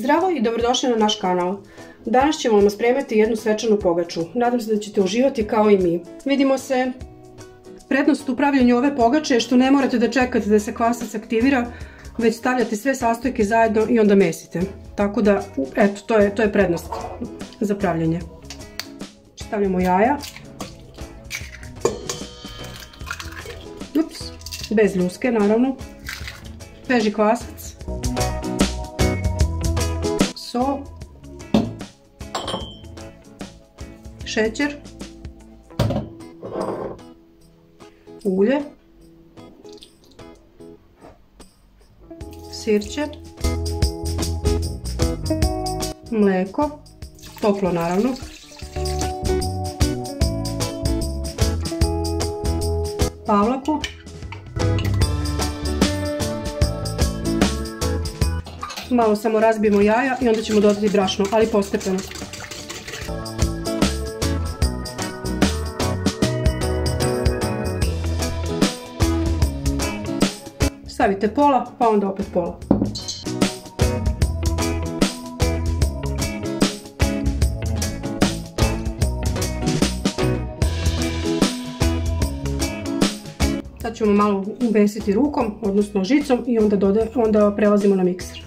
Zdravo i dobrodošli na naš kanal. Danas ćemo vam spremiti jednu svečanu pogaču. Nadam se da ćete uživati kao i mi. Vidimo se. Prednost u pravljenju ove pogače je što ne morate da čekate da se kvasac aktivira, već stavljate sve sastojke zajedno i onda mesite. Tako da, eto, to je prednost za pravljenje. Stavljamo jaja. Ups, bez ljuske naravno. Sveži kvasac. Sol. Šećer. Ulje. Sirće. Mleko. Toplo naravno. Pavlaku. Malo samo razbijemo jaja i onda ćemo dodati brašno, ali postepeno. Stavite pola, pa onda opet pola. Sad ćemo malo umesiti rukom, odnosno žicom i onda prelazimo na mikser.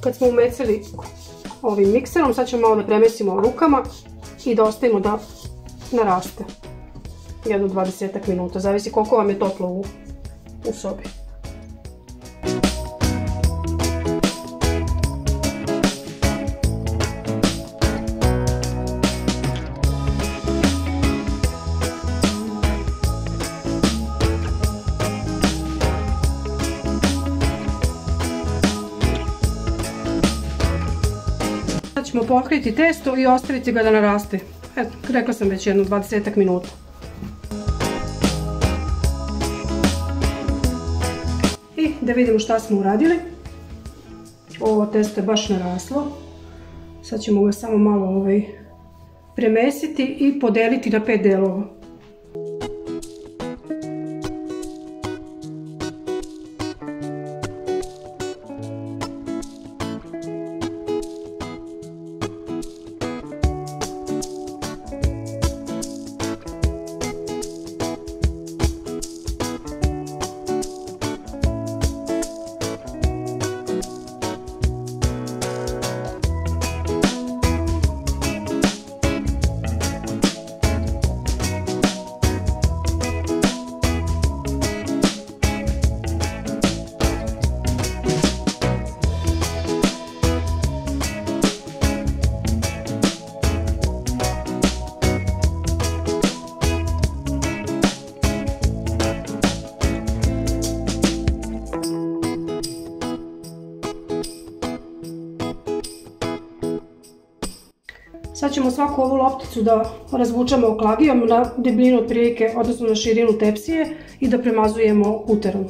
Kad smo umesili ovim mikserom, sad ćemo malo da premesimo rukama i da ostavimo da naraste. Jedno 20 minuta, zavisi koliko vam je toplo u sobi. Sad ćemo pokriti testo i ostaviti ga da naraste. Eto, rekla sam već jedno 20 minuta. I da vidimo šta smo uradili. Ovo testo je baš naraslo. Sad ćemo ga samo malo premesiti i podeliti na 5 delova. Sad ćemo svaku ovu lopticu da razvučemo oklagijom na debljinu otprilike, odnosno na širinu tepsije i da premazujemo puterom.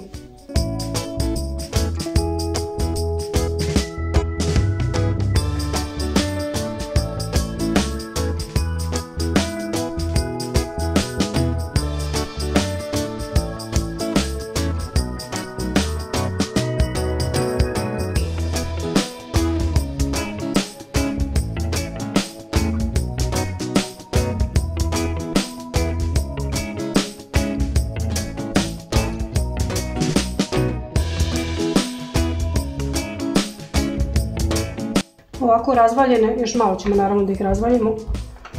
Ovako razvaljene, još malo ćemo naravno da ih razvaljimo,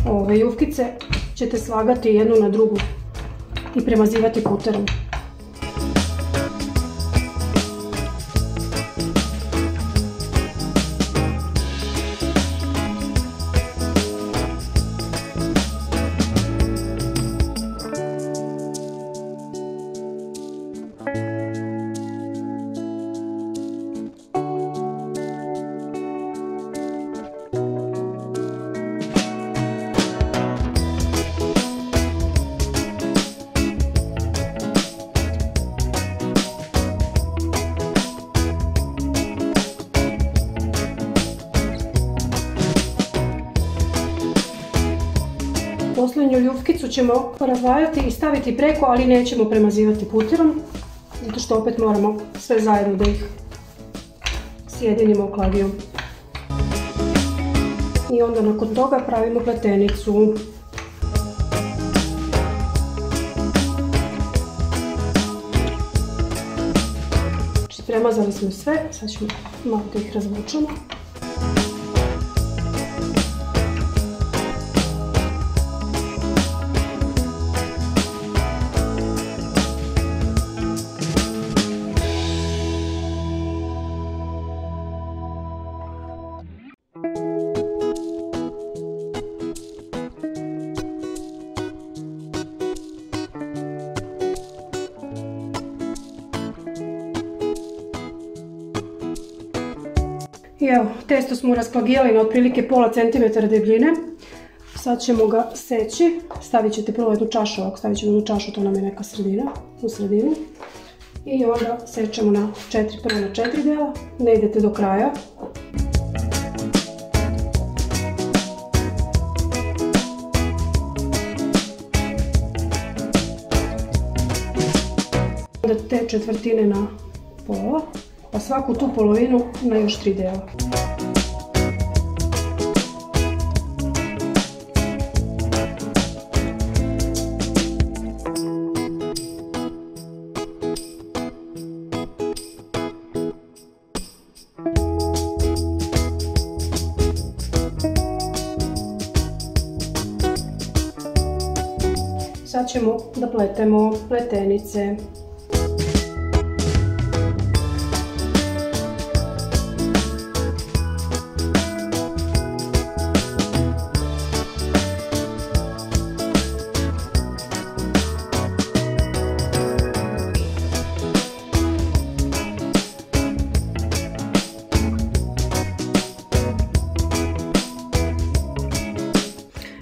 ove jufkice ćete slagati jednu na drugu i premazivati puterom. jufkicu ćemo razdvajati i staviti preko, ali nećemo premazivati puterom, zato što opet moramo sve zajedno da ih sjedinimo klagijom. I onda nakon toga pravimo pletenicu. Premazali smo sve, sad ćemo malo da ih razvučemo. I evo, testo smo rasklagijali na otprilike pola centimetra debljine. Sad ćemo ga seći. Stavit ćete prvo jednu čašu, ovako stavit ćemo jednu čašu, to nam je neka sredina, u sredini. I onda sečemo prvo na 4 dela, ne idete do kraja. Onda te četvrtine na pola. Pa svaku tu polovinu na još 3 dela. Sad ćemo da pletemo pletenice.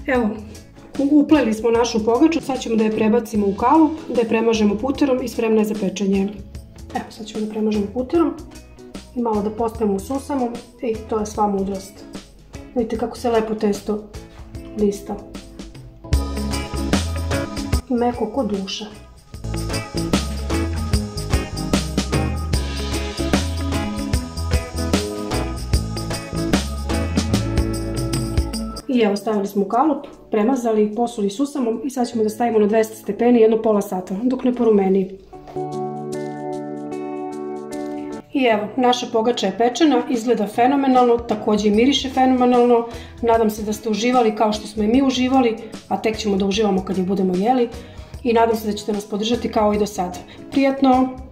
Evo, upleli smo našu pogaču, sad ćemo da je prebacimo u kalup, da je premažemo puterom i spremna je za pečenje. Evo, sad ćemo da premažemo puterom i malo da pospemo u susamom i to je sva mudrost. Vidite kako se lepo testo lista. Meko ko duša. I evo, stavili smo u kalup, premazali, posuli susamom i sad ćemo da stavimo na 200 stepeni jedno pola sata, dok ne porumeni. I evo, naša pogača je pečena, izgleda fenomenalno, također i miriše fenomenalno. Nadam se da ste uživali kao što smo i mi uživali, a tek ćemo da uživamo kad je budemo jeli. I nadam se da ćete nas podržati kao i do sada. Prijatno!